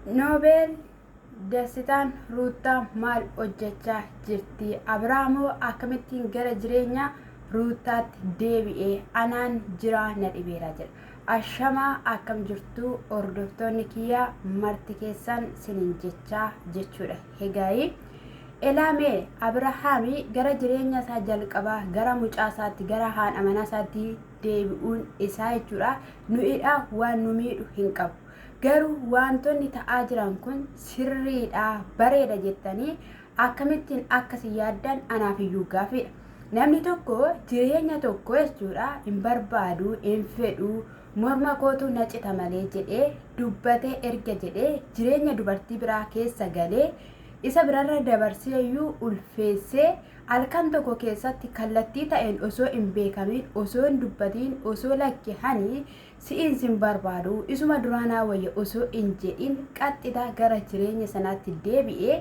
Noobel Dasitaan Ruutaa maal hojjechaa jirti? Abraamoo akkamittiin gara jireenya Ruutaatti deebi'ee anaan jiraa na dhibeera jedha. Ashamaa akkam jirtu hordoftoonni kiyyaa marti keessan sinin jechaa jechuudha. Hegaayi Elaamee Abrahaamii gara jireenya isaa jalqabaa gara mucaa isaatti gara haadha manaa isaatti deebi'uun isaa jechuudha. Nu'idha waan nu miidhu hin qabu. Garuu wantoonni ta'aa jiran kun sirriidha bareeda jettanii akkamittiin akkasi yaaddan anaaf iyyuu gaaffiidha. Namni tokko jireenya tokko jechuudha hin barbaadu hin fedhu morma kootu na cita malee jedhee dubbatee erga jedhee jireenya dubartii biraa keessa galee isa birarra dabarsee iyyuu ulfeessee halkan tokko keessatti kallattii ta'een osoo hin beekamin osoo hin dubbatiin osoo lakkihanii si'in sin barbaadu isuma duraanaa wayya osoo hin jedhin qaxxita gara jireenya sanaatti deebi'ee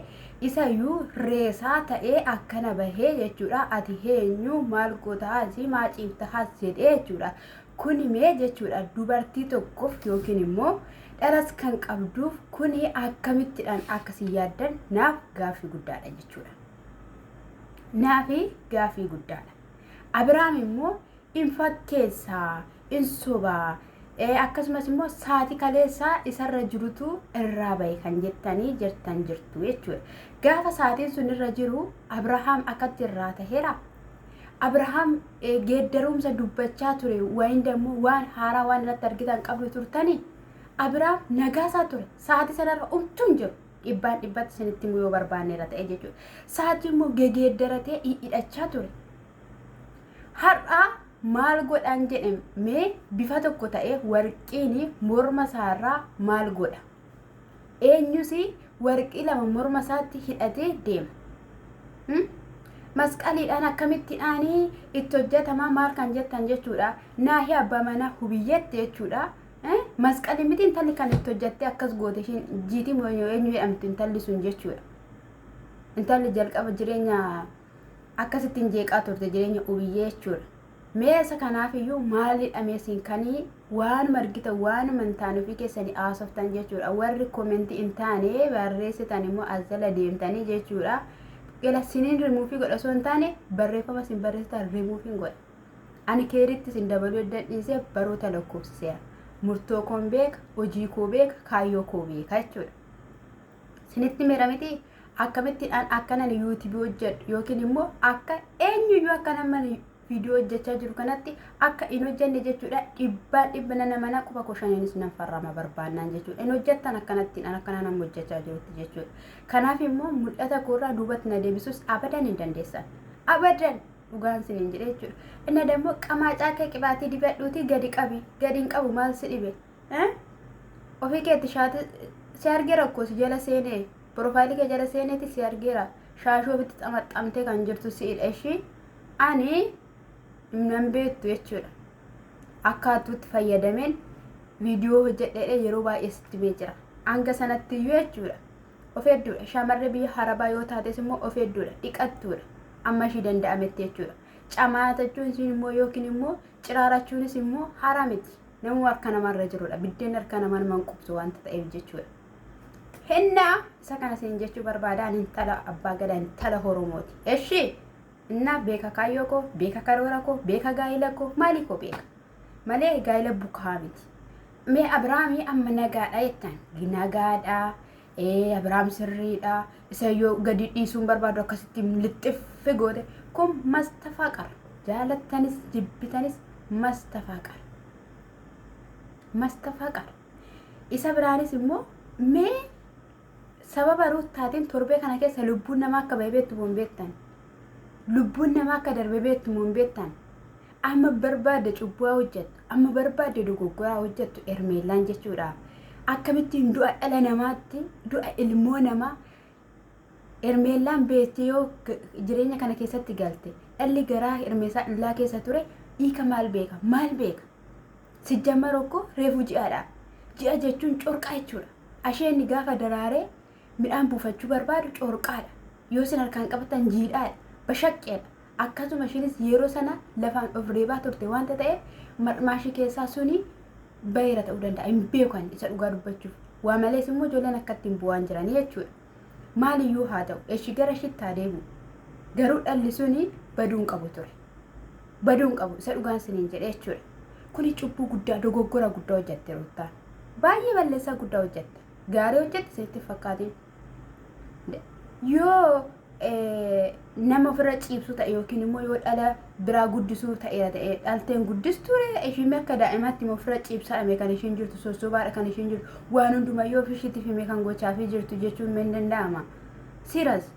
isayyuu reesaa ta'ee akkana bahee jechuudha. Ati eenyu maal gootaasi maaciiftaas jedhee jechuudha. Kuni mee jechuudha dubartii tokkoof yookiin immoo dharas kan qabduuf kuni akkamittidhaan akkasii yaaddan naaf gaaffii guddaadha jechuudha. Naafi gaaffii guddaadha. Abrahaam immoo in fakkeessaa in sobaa akkasumas immoo saatii kaleessaa isarra jirutu irraa bahe kan jettanii jirtan jirtu jechuudha. Gaafa saatiin sun irra jiru Abrahaam akkatti irraa taheera. Abrahaam geeddarumsa dubbachaa ture wayin dammoo waan haaraa waan irratti argitan qabdu turtanii. Abrahaam nagaasaa ture saatii sanarra umtuun jiru dhibbaan dhibbatti isinitti immoo yoo barbaanneera ta'e jechuudha. Saatii immoo geeddaratee hidhachaa ture. Har'aa maal godhan jedhem mee bifa tokko ta'e warqiin morma isaarraa maal godha? Eenyus warqii lama morma isaatti hidhatee deema. Masqaliidhaan akkamittiidhaanii itti hojjetamaa maal kan jettan jechuudha. Naahi abbaa manaa hubiyyetti jechuudha. Masqalii miti intalli kan itti hojjattee akkas goote ishiin jiitii eenyu jedhamtu intalli sun jechuudha. Intalli jalqaba jireenya akkasittiin jeeqaa turte jireenya hubiyyee jechuudha. Meesa kanaaf iyyuu maalidha meesiin kanii waan margita waan mantaan ofii keessanii haasoftan jechuudha. Warri koomentii hin taane barreessitan immoo as jala deemtanii jechuudha. Gala siniin rimuufii godha osoo hin taane barreeffama sin barreessitan rimuufiin godha. Ani keeritti sin dabaluu dadhiisee baroota lakkoofsiseera. Murtoo koon beeka, hojii koo beeka, kaayyoo koo beeka jechuudha. Sinitti miidhamiti akkamittiidhaan akkanan yuutuubii hojjedhu yookiin immoo akka eenyuyyuu akka nama viidiyoo hojjechaa jiru kanatti akka hin hojjenne jechuudha. Dhibbaan dhibbana nama quba koshaniinis nan farrama barbaannaan jechuudha. Hin hojjettan akkanattiidhaan akkana nama hojjechaa jirutti jechuudha. Kanaaf immoo mul'ata koorraa duubatti na deebisuus abadan hin dandeessan. Abadan dhugaan siniin jedhe jechuudha. Inni dammoo qamaacaa kee qibaatii dibadhuuti gadi qabi. Gadi hin qabu maal si dhibe? Ofii keetti shaati si argeera akkoo si jala seenee piroofaayilii kee jala seeneeti si argeera. Shaashoo ofitti xamaxxamtee kan jirtu si'idha ishii. Ani nan beektu jechuudha. Akkaatuutti fayyadameen viidiyoo hojjedhee yeroo baay'ee sitti mee jira. Hanga sanatti iyyuu jechuudha. Of hedduudha. Shamarree biyya harabaa yoo taates immoo of hedduudha. Dhiqattuudha. Amma ishii danda'ametti jechuudha. Camaatachuun isin immoo yookiin immoo ciraarachuunis immoo haaraa miti. Namuu harka namarra jirudha. Biddeen harka namaan manqubsu wanta ta'eef jechuudha. Hennaa isa kana isin jechuu barbaadaan intala abbaa gadaa intala Oromooti. Eshi inna beeka kaayyoo koo, beeka karoora koo, beeka gaa'ila koo, maali koo beeka? Malee gaa'ila bukaa miti. Mee Abrahaamii amma nagaadha jettan. Nagaadha. Abrahaam sirriidha. Isa yoo gadi dhiisuun barbaadu akkasitti lixxiffe goote kun mastafaa qara. Jaalattanis jibbitanis mastafaa qara. Mastafaa qara. Isa biraanis immoo mee sababa ruutaatiin torbee kana keessa lubbuun namaa akka bahee beektu moo hin beektan? Lubbuun namaa akka darbee beektu moo hin beektan? Amma barbaadde cubbuu hojjettu, amma barbaadde dogoggoraa hojjettu ermeellaan jechuudha. Akkamittiin du'a dhala namaatti, du'a ilmoo namaa ermeellaan beektee yoo jireenya kana keessatti galte dhalli garaa ermeessaa dhallaa keessa ture hiika maal beeka? Maal beeka? Sijjamma rokko reefuu ji'aadha. Ji'a jechuun corqaa jechuudha. Asheenni gaafa daraaree midhaan buufachuu barbaadu corqaadha. Yoo sin harkaan qabatan jiidhaadha. Bashaqqeedha. Akkasuma ishiinis yeroo sana lafaan of reebaa turte wanta ta'eef marmaashii keessaa suni bayra ta'uu danda'a hin beekan isa dhugaa dubbachuuf waa malees immoo ijoolleen akkatti hin bu'aan jiranii jechuudha. Maaliyyuu haa ta'u eshi gara shittaa deemu garuu dhalli suni baduun qabu ture. Baduun qabu isa dhugaan siniin jedhe jechuudha. Kuni cubbuu guddaa dogoggora guddaa hojjette Ruuttaan. Baay'ee balleessaa guddaa hojjette. Gaarii hojjette isinitti fakkaatiin. Yoo nama ofirra ciibsu ta'e yookiin immoo yoo dhala biraa guddisuu ta'eera ta'e dhalteen guddisture ishii akka daa'imatti immoo ofirra ciibsaadhame kan ishiin jirtu sossobaadha kan ishiin jirtu waan hundumaa yoo ofishiitiif hime kan gochaafii jirtu jechuun hin danda'ama. Siras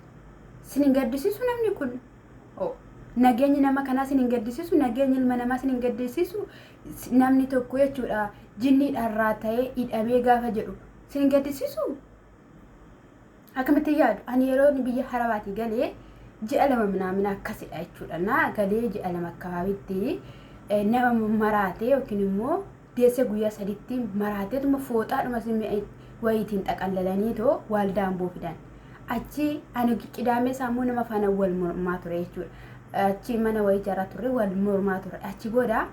sinin gaddisiisu namni kun nageenyi nama kanaa sinin gaddisiisu nageenyi ilma namaa sinin gaddisiisu namni tokko jechuudha jinni dharraa ta'ee hidhamee gaafa jedhu sinin gaddisiisu. Akkamitti yaadu ani yeroo biyya Harabaatii galee ji'a lama minaamin akkasidha jechuudha. Na galee ji'a lama akkaabitti nama maraatee yookiin immoo deesse guyyaa sadiitti maraateetuma fooxaadhuma wayitiin xaqallalanii too waaldaan boofidan. Achi ani qidaamee sammuu nama faana wal mormaa ture jechuudha. Achi mana wayii jara ture wal mormaa ture. Achi booda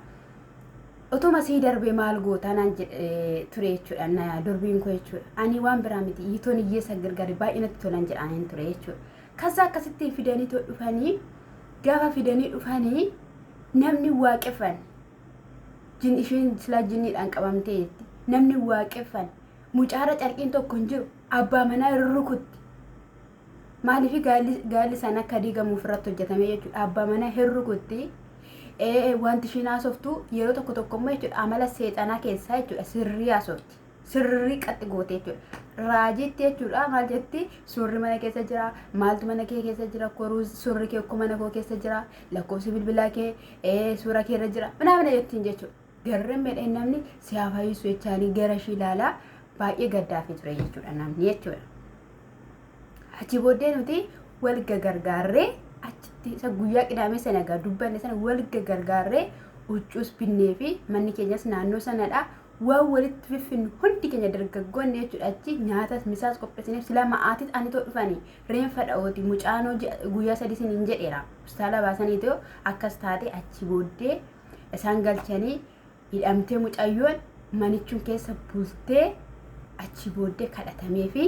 otuma sii darbee maal gootaa naan jedhe ture jechuudha. Na durbiin koo jechuudha. Ani waan biraa miti yiitoon hiyyeessa gargari baay'inatti tolan jedhaniin ture jechuudha. Kaza akkasitti fidanii too dhufanii gaafa fidanii dhufanii namni waaqeffan jin ishiin silaa jinniidhaan qabamtee jetti. Namni waaqeffan mucaara calqiin tokko hin jiru abbaa manaa rukutti. Maaliif gaalli sana akka diigamuuf irratti hojjetame jechuudha. Abbaa manaa rukutti. Wanti ishiin haasoftu yeroo tokko tokkommoo jechuudha amala seexanaa keessaa jechuudha sirrii haasofti. Sirrii qaxxi goote jechuudha. Raajitti jechuudha maal jetti suurri mana keessa jira maaltu mana kee keessa jira koruu suurri kee akkuma mana koo keessa jira lakkoofsi bilbilaa kee suura kee irra jira mana jettiin jechuudha. Garreen medheen namni siyaafayisu jechaanii gara ishii ilaalaa baay'ee gaddaafi ture jechuudha namni jechuudha. Achi booddee nuti wal gargaarree achitti isa guyyaa qidaamee sana egaa dubbanne sana wal gargaarree huccuus binnee fi manni keenyas naannoo sanadha. Waan walitti fiffinnu hundi keenya dargaggoonni jechuudha. Achi nyaatas misaas qopheessiniif sila ma'aatis ani too dhufanii reenfa dha'ooti mucaanoo guyyaa sadii siniin jedheera. Hospitaala baasanii ta'u akkas taate achi booddee isaan galchanii hidhamtee mucayyoon manichuun keessa bultee achi booddee kadhatamee fi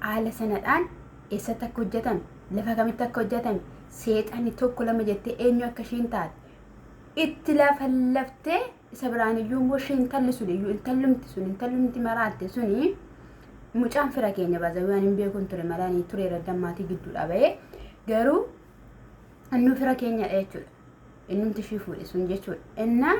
haala sanadhaan eessatti akka hojjetame lafa kamitti akka hojjetame seexani tokko lama jettee eenyu akka ishiin taate itti lafa laftee isa biraan iyyuu immoo ishiin tallisu iyyuu intallumti maraatte suni mucaan fira keenya baazawii waan hin beekun ture malaanii ture raddammaatii gidduudha ba'ee garuu annu fira keenya jechuudha. Innumti ishii fuudhe sun jechuudha. Innaa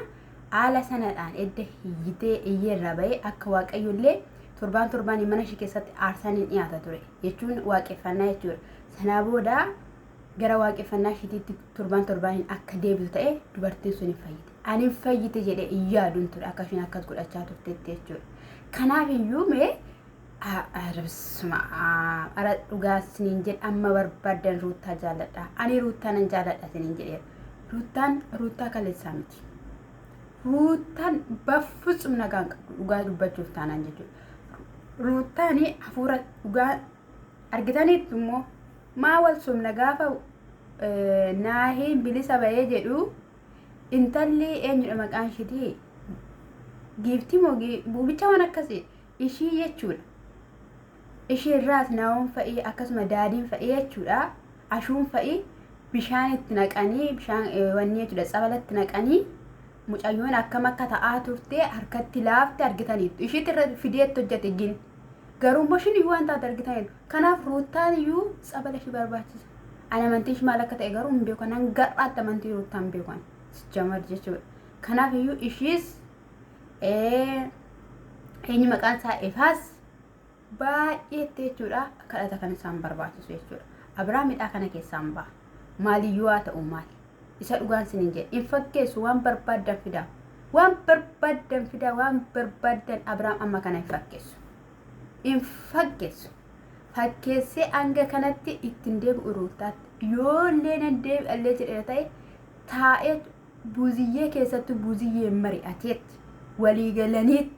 haala sanadhaan edda hiyyitee iyyeerra ba'ee akka waaqayyollee torbaan mana ishii keessatti aarsaniin dhiyaata ture jechuun waaqeffannaa jechuudha. Sanaa booda gara waaqeffannaa ishiitiitti torbaan akka deebitu ta'e dubartiin sun hin fayyite. Ani hin fayyite jedhee iyyaaduun ture akka ishiin akkas godhachaa turteetti jechuudha. Kanaaf iyyuu mee ara dhugaa siniin jedhe amma barbaadan Ruuttaa jaalladha. Ani Ruuttaa nan jaalladha siniin jedheera. Ruuttaa kaleessaa miti. Ruuttaan baffutsum nagaan qabdu dhugaa dubbachuuf taanaan jechuudha. Ruuttaani hafuura dhugaa argitaniitu immoo maa wal sumna gaafa naahiin bilisa ba'ee jedhu intalli eenyudha maqaan ishiiti giiftii moo buubicha waan akkasii ishii jechuudha. Ishii irraas naawwan fa'ii akkasuma daadiin fa'ii jechuudha. Ashuun fa'ii bishaan itti naqanii bishaan wanni jechuudha tsabalatti naqanii mucayyoon akkam akka ta'aa turte harkatti laafte argitaniitu. Ishiitti irra fideetti hojjete gini. Garuu immoo ishiin iyyuu waan taate argitaniitu. Kanaaf Ruuttaan iyyuu tsabala ishii barbaachisa. Ani amantii ishii maal akka ta'e garuu hin beekan. Nan gar'aatti amantii Ruuttaan beekan. Jamar jechuudha. Kanaaf iyyuu ishiis eenyu maqaan isaa Efaas baay'eetti jechuudha kadhata kan isaan barbaachisu jechuudha. Abrahaamidhaa kana keessaan ba'a. Maaliyyuu haa ta'u maali? Isa dhugaan siniin jedhe hin fakkeessu waan barbaadan fidaa. Waan barbaadan fidaa waan barbaadan Abrahaam amma kana hin fakkeessu. Hin fakkeessu. Fakkeessee hanga kanatti ittiin deebi'u Ruuttaatti yoollee nan deebi'allee jedhee ta'e taa'ee buuziyyee keessattuu buuziyyee mari'ateetti walii galaniitti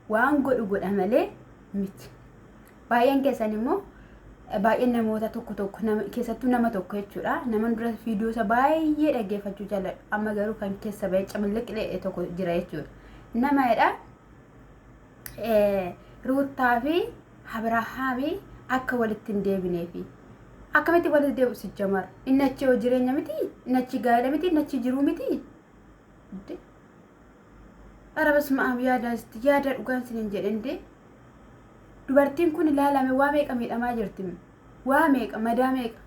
waan godha malee miti. Baay'een keessan immoo baay'een namoota tokko keessattuu nama tokko jechuudha. Nama dura viidiyoo isa baay'ee dhaggeeffachuu jaalladhu. Amma garuu kan keessa ba'ee camilliqlee tokko jira jechuudha. Namadha ruuttaa fi Abrahaamii akka walitti hin deebineefi akkamitti walitti deebi'u si jamar inni achi hojii jireenya miti inni achi gaa'ela miti inni achi jiruu miti arabas ma'am yaada dhugaan sinin jedhende dubartiin kun ilaalame waa meeqa miidhamaa jirti waa meeqa madaa meeqa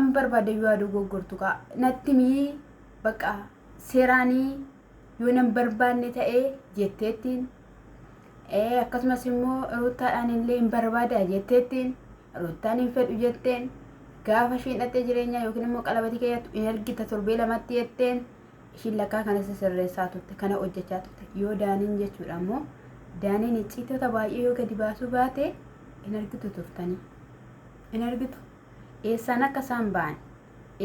am barbaade yaadu goggortu ka natti mii baqa seeraanii yoo nan barbaanne ta'ee jetteettiin akkasumas immoo ruuttaadhaan illee hin barbaada jetteettiin ruuttaan hin fedhu jetteen gaafa ishiin dhattee jireenya yookiin immoo qalabatii keeyyattu in argita torbee lamatti jetteen ishiin lakkaa kana sirreessaa turte kana hojjechaa turte yoo daaniin jechuudha ammoo daaniin icciitota baay'ee yoo gadi baasuu baate in argitu turtanii in argitu eessaan akka isaan ba'an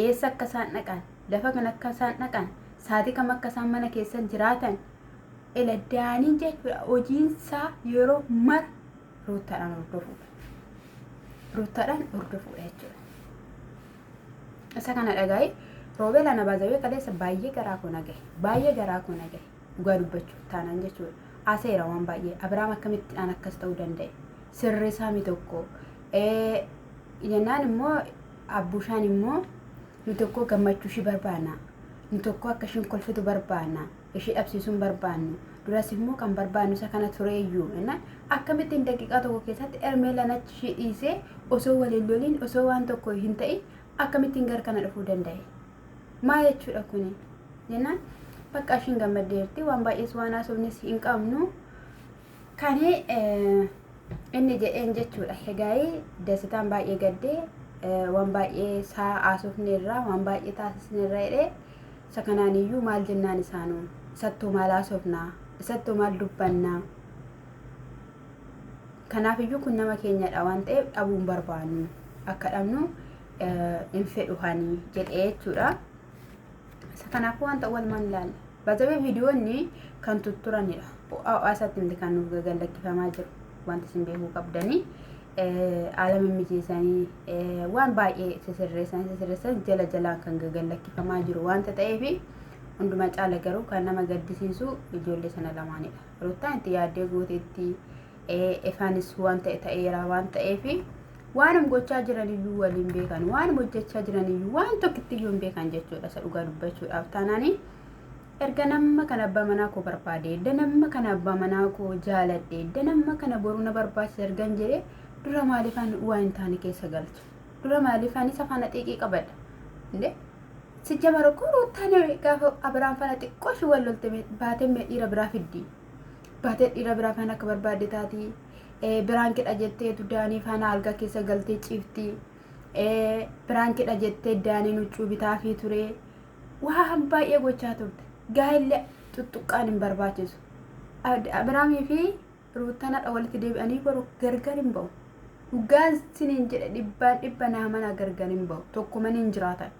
eessa akka isaan dhaqan lafa kan akka isaan dhaqan saatii kam akka isaan mana keessa jiraatan ila daaniin jechuudha hojiinsaa yeroo mara ruuttaadhaan hordofuudha jechuudha isa kana dhagaa'e roobee lana baazawee kaleessa baay'ee garaa koo nagaye dhugaa dubbachuuf taanaan jechuudha aseera waan baay'ee Abrahaam akkamittiin akkas ta'uu danda'e sirri saami tokko jennaan immoo abbushaan immoo nu tokko gammachuu ishii barbaanna nu tokko akka ishiin kolfitu barbaanna ishii dhabsiisuun barbaannu duras immoo kan barbaannu isa kana tureeyyuu akkamittiin daqiiqaa tokko keessatti ermee lanachi ishii dhiisee osoo waliin loliin osoo waan tokko hin ta'in akkamittiin gara kana dhufuu danda'e maal jechuudha kuni jennaan bakka ishiin gammaddeerti waan baay'ees waan haasofnes hin qabnu kani inni jedheen jechuudha egaa'ii dasitaan baay'ee gaddee waan baay'ee saa haasofneerraa waan baay'ee taasisneerra jedhee isa kanaaniyyuu maal jennaan isaanuu isattuu maal haasofnaa isattuu maal dubbannaa kanaafiyyuu kun nama keenyadha waan ta'eef dhabuun barbaannu akka dhabnu hin fedhuhanii jedhee jechuudha isa kanaafuu waan ta'u walumaan ilaalla baazabee viidiyoonni kan tutturanidha hawaasatti miti kan nuuf gagallakkifamaa jiru wanti isin beekuu qabdanii haala mimmijeessanii waan baay'ee sisirreessan jala jalaan kan gagallakkifamaa jiru wanta ta'eefi hunduma caala garuu kan nama gaddisiisu ijoollee sana lamaanidha ruuttaan itti yaaddee gooteetti efaanis waan ta'e ta'eera waan ta'eefi waanum gochaa jiraniyyuu waliin beekan waanum hojjechaa jiraniyyuu waan tokkittiyyuu hin beekan jechuudha isa dhugaa dubbachuudhaaf taanaanii erga nama kana abbaa manaa koo barbaade edda nama kana abbaa manaa koo jaaladhe edda nama kana boruu na barbaachisa ergan jedhee dura maaliifaan waan hin taane keessa galcha dura maaliifaan isa faana xiiqii qabadha inde si jamara koo ruuttaan gaafa Abrahaam faana xiqqoo shi wal lolte baatee dhiira biraa fiddi baatee dhiira biraa faana akka barbaadde taati biraan kidha jettee daanii faana alga keessa galtee ciifti biraan kidha jettee daanii huccuu bitaa fi ture waan baay'ee gochaa turte gaa'illee tuttuqqaan hin barbaachisu Abrahaamii fi ruuttaan hadha walitti deebi'anii garuu gargar hin ba'u dhugaan siniin jedhe dhibba naamana gargar hin ba'u tokkuma hin jiraatan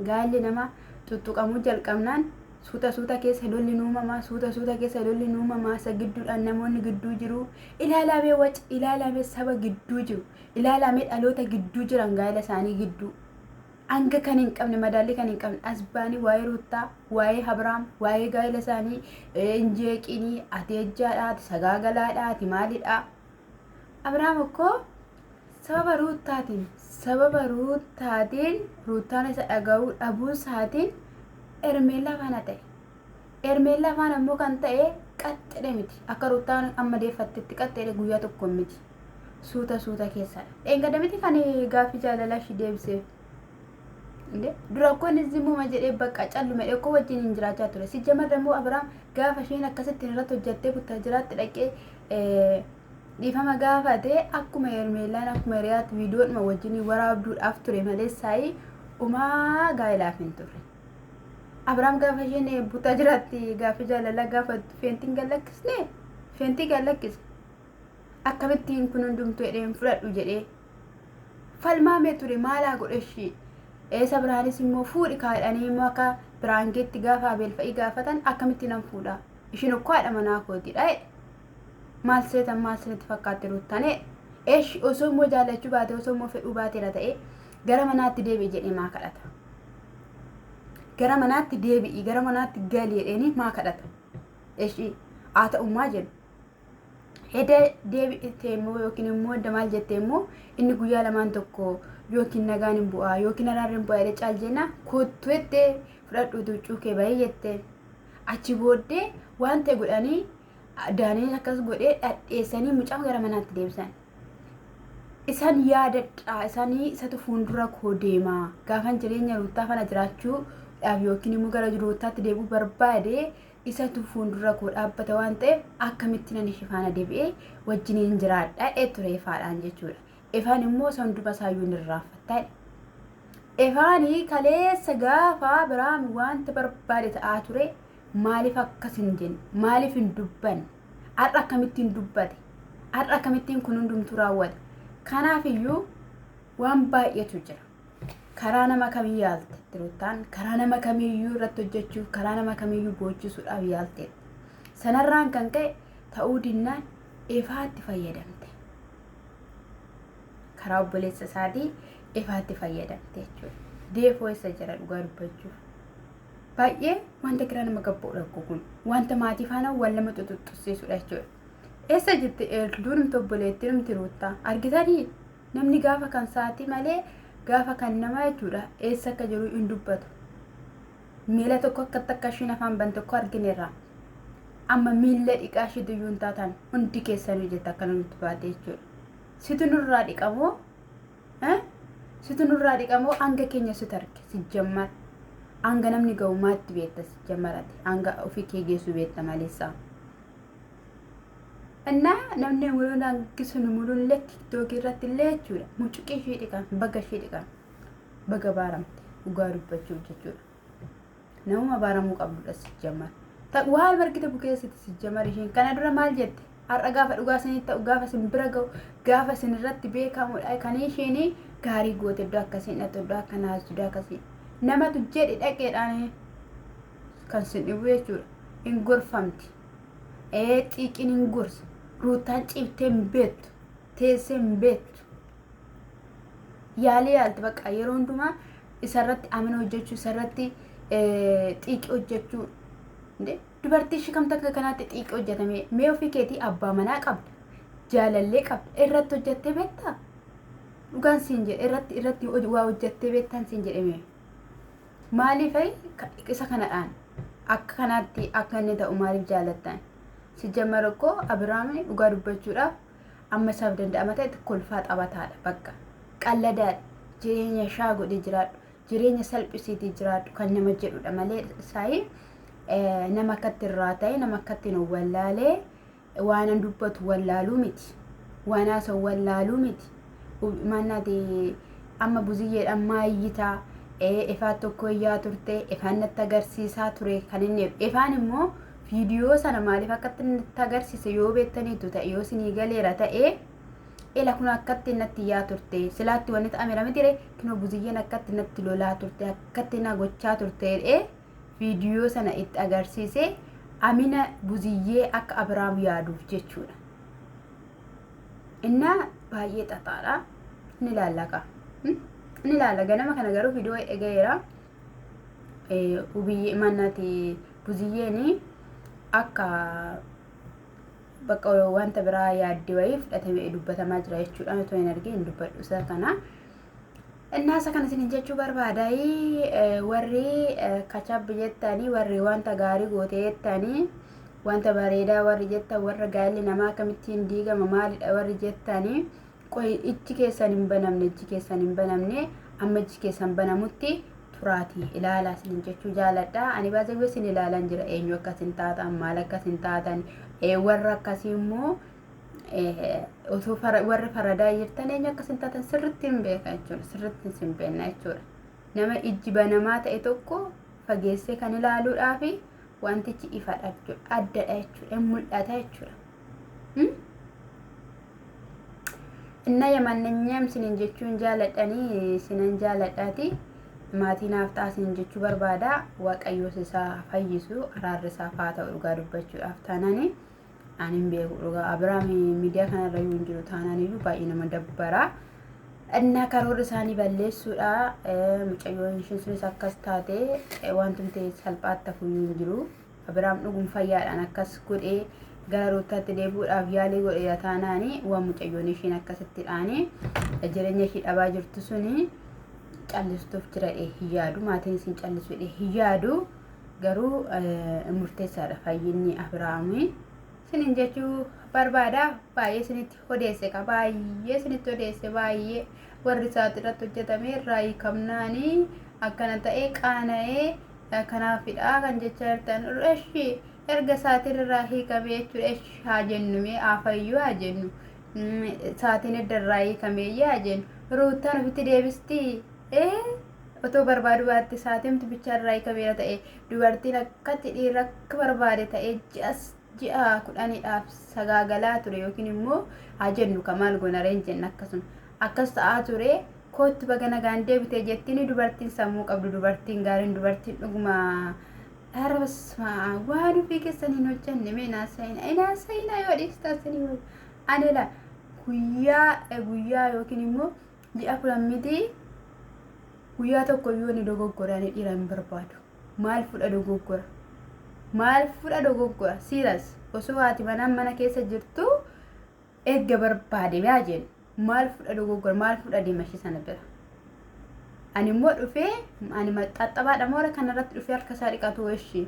gaa'illi nama tuttuqamuu jalqabnaan suuta keessa lolli nuumamaa suuta keessa lolli nuumamaa isa gidduudhaan namoonni gidduu jiru ilaalamee saba gidduu jiru ilaalamee dhaloota gidduu jiran gaa'ila isaanii gidduu anga kan hin qabne madaalli kan hin qabne asbaanii waa'ee ruuttaa waa'ee Abrahaam waa'ee gaa'ila isaanii injeeqinii ati ejjaadhaa ati sagaagalaadhaa ati maalidhaa Abrahaam akkoo sababa ruuttaatiin ruuttaan isa dhaga'uu dhabuu isaatiin ermeellaa faana ta'e ermeellaa faana immoo kan ta'e qaxxedhe miti akka ruuttaan amma deeffattetti qaxxedhe guyyaa tokko miti suuta keessadha eengada miti kan gaaffii jaalalaa ishii deebiseef dura kun izimuma jedhee bakka callume dhekoo wajjin hin jiraachaa ture si jamarra immoo Abrahaam gaafa isheen akkasitti irratti hojjattee kutaa jiraatti dhaqee dhiifama gaafate akkuma ermeellaan akkuma hiriyaatti viidiyoodhuma wajjin waraabduudhaaf ture malee saayii umaa gaa'ilaaf hin turre Abrahaam gaafa isheen butaa jiraatti gaafa jaalalaa gaafa feentiin gallakkisne akkamittiin kun hundumtuu jedheen fudhadhu jedhee falmaamee ture maalaa godheshi eessa biraanis immoo fuudhi kaadhanii immoo akka biraangeetti gaafa abeelfa'ii gaafatan akkamittiin nan fuudha ishiin ukkoo haadha manaa kootidha maal seetti fakkaatti ruuttane eesh osoo immoo jaallachuu baate osoo immoo fedhuu baateera ta'e gara manaatti deebi'e jedhee maa kadhata gara manaatti deebi'i gara manaatti galii jedhanii maa kadhata ishii haa ta'ummaa jedhu hede deebi'itee immoo yookiin immoo maal jettee immoo inni guyyaa lamaan tokko yookiin nagaan hin bu'aa yookiin araarri hin bu'aa jedhee caal jenna kottu jettee fudhadhu tuuccuu kee bahee jettee achi booddee waan ta'e godhanii daaniin akkas godhee dhadheessanii mucaa gara manaatti deebisan. Isaan yaadadhaa isaanii isatu fuuldura koo deemaa gaafan jireenya ruutaa fana jiraachuudhaaf yookiin immoo gara ruutaatti deebi'uu barbaade isatu fuuldura koo dhaabbata waan ta'eef akkamitti nan ishee faana deebi'ee wajjiniin jiraadha ture ifaadhaan jechuudha. Ifaan immoo isa hunduma isaayyuu hin irraanfattadha. Ifaanii kaleessa gaafa Abiraam wanta barbaade ta'aa ture maaliif akkas hin jenne maaliif hin dubbanne har'a akkamittiin dubbate har'a akkamittiin kun hundumtuu raawwate. Kanaafiyyuu waan baay'eetu jira. Karaa nama kamii yaalteetti ruutaan karaa nama kamiiyyuu irratti hojjechuuf karaa nama kamiiyyuu boochisuudhaaf yaalteetti. Sanarraan kan ka'e ta'uu dinnaan ifaatti fayyadamte. Karaa obboleessa isaatii ifaatti fayyadamte jechuudha. Deefoo isa jira dhugaa dubbachuuf. Baay'ee wanta kiraa nama gabboodha kun wanta maatii faana wal nama xuxuxxisiisudha jechuudha. Eessa jirti eelduun namti obboleettii namti ruutaa argitanii namni gaafa kan saatii malee gaafa kan nama jechuudha eessa akka jiru hin dubbatu. Miila tokko akka ishiin afaan ban tokko argineerra amma miila dhiqaa ishiitu iyyuu hin taatan hundi keessanii jette akkana nutti baate jechuudha. Situ nurraa dhiqamoo hanga keenya situ arge si jammar hanga namni ga'u maatti beekta si jammarati hanga ofii kee geessu beekta maleessaa. እና namni ሙሉን አንግሱን ሙሉን ለቲክቶክ irratti jechuudha mucuqii ishee dhiqan baga ishee dhiqan baga baaramte dhugaa dubbachuu jechuudha. Namuma baaramuu qabdudha si jammar. Waan barkite bukeessiti si jammar isheen kana dura maal jette har'a gaafa dhugaa isinitti ta'u gaafa isin bira ga'u gaafa isin irratti beekamudha kan isheen gaarii goote iddoo akkasiin dhaqxe iddoo akkanaas iddoo akkasiin namatu jedhe dhaqeedhaan kan sin dhibu jechuudha hin gorfamti. Xiiqiin hin gorsa. Ruutaan ciibtee hin beektu teessee hin beektu yaalii yaalti bakka yeroo hundumaa isarratti amina hojjechuu isarratti xiiqii hojjechuu dubartii ishee kamta akka kanaatti xiiqii hojjetame mee ofii keetii abbaa manaa qabda jaalallee qabda irratti hojjettee beektaa dhugaan siin jedhe irratti waa hojjettee beektaan siin jedhame maaliif isa kanadhaan akka kanaatti akka inni ta'u maaliif jaalattan. Si jammar ko Abiraam dhugaa dubbachuudhaaf amma isaaf danda'ama ta'e kolfaa xabataadha bakka qalladaadha jireenya shaa godhee jiraadhu jireenya salphisiitii jiraadhu kan nama jedhudha malee saayii nama akkatti irraa ta'e nama akkatti nu wallaalee waan dubbatu wallaaluu miti waan haasa'u wallaaluu miti mannaati amma buziyyeedhaan maayyitaa ifaan tokko iyyaa turte ifaan natti agarsiisaa ture kan inni ifaan immoo video sana maaliif akkatti natti agarsiise yoo beektaniitu ta'e yoo isinii galeera ta'e ila kun akkatti natti yaa turte silaatti wanni ta'amera mitire kinoo buziyyeen akkatti natti lolaa turte akkatti na gochaa turte video sana itti agarsiise amina buziyyee akka Abiraam yaaduuf jechuudha. Inna baay'ee xaxaadha ni laallaka ni laalaga nama kana garuu video egeera ubiyyee mannaati buziyyeeni akka bakka wanta biraa yaaddi wayii fudhatamee dubbatamaa jira jechuudha. Otoo hin argin hin dubbadhu isa kana. Innaasa kana isin jechuu barbaadai warri kachab jettanii warri wanta gaarii goote jettanii wanta bareedaa warri jettan warra gaalli namaa kamittiin diigama maalidha warri jettanii qoy ichi keessan hin banamne amma ichi keessan banamutti turaatii ilaalaa isin jechuu jaaladha. Ani baay'ee isin ilaalan jira eenyu akkasin taatan maal akkasin taatan warra akkasii immoo otoo warra faradaa jirtan eenyu akkasin taatan sirriitti hin beekan jechuudha sirriitti hin beekna jechuudha. Nama ijji banamaa ta'e tokko fageessee kan ilaaluudhaaf wantichi ifadha jechuudha addadha jechuudha mul'ata jechuudha. Inna yamannanyam sinin jechuun jaaladhanii sinan jaaladhaati. Maatiin haftaasin jechuu barbaada waaqayyoos isaa fayyisu araarri isaa faata dhugaa dubbachuudhaaf taanani ani hin beeku dhugaa Abiraam miidiyaa kanarra yoo hin jiru taananiyyuu baay'ee nama dabbara Inna karoora isaanii balleessuudha. Mucayyoon isheen sunis akkas taate wantumti salphaatti hafuun jiru. Abiraam dhugum fayyaadhaan akkas godhee gara ruutaatti deebi'uudhaaf yaalii godhee taanaani waan mucayyoon isheen akkasitti dhaanii jireenya ishee dhabaa jirtu suni callistuuf jira hiyyaadu maatiin isin callisuudhe hiyyaadu garuu murteessaadha fayyinni Abiraamii sinin jechuu barbaada baay'ee isinitti odeesse ka baay'ee isinitti odeesse baay'ee warri isaatti irratti hojjetame raayii kamnaanii akkana ta'ee qaana'ee kanaafidha kan jecha jirtan eshi erga saatiin irraa hiikamee jechuudha eshi haa jennu mee afayyuu haa jennu saatiin irraa hiikamee yaa jennu ruutaan ofitti deebistii otoo barbaadu baatti saatimtu bichaa irraa hiikameera ta'e dubartiin akkatti dhiirra akka barbaade ta'e ji'a 10dhaaf sagaagalaa ture yookiin immoo haa jennu kamaal gonareen jenna akkasuma akkas ta'aa ture kootti baga nagaan deebite jettiin dubartiin sammuu qabdu dubartiin gaariin dubartiin dhuguma arabasma waan ofii keessan hin hojjenne mee naasayina yoo dhiistaasanii wal anela guyyaa yookiin immoo ji'a 10 miti guyyaa tokko yoo ni dogoggoraan dhiiraan barbaadu maal fudha dogoggora siiras osoo haati mana keessa jirtu eegga barbaade yaa jennu maal fudha dogoggora maal fudha diimashi sana bira ani immoo dhufee ani maxxaxabaadha moora kanarratti dhufee harka isaa dhiqatu eshi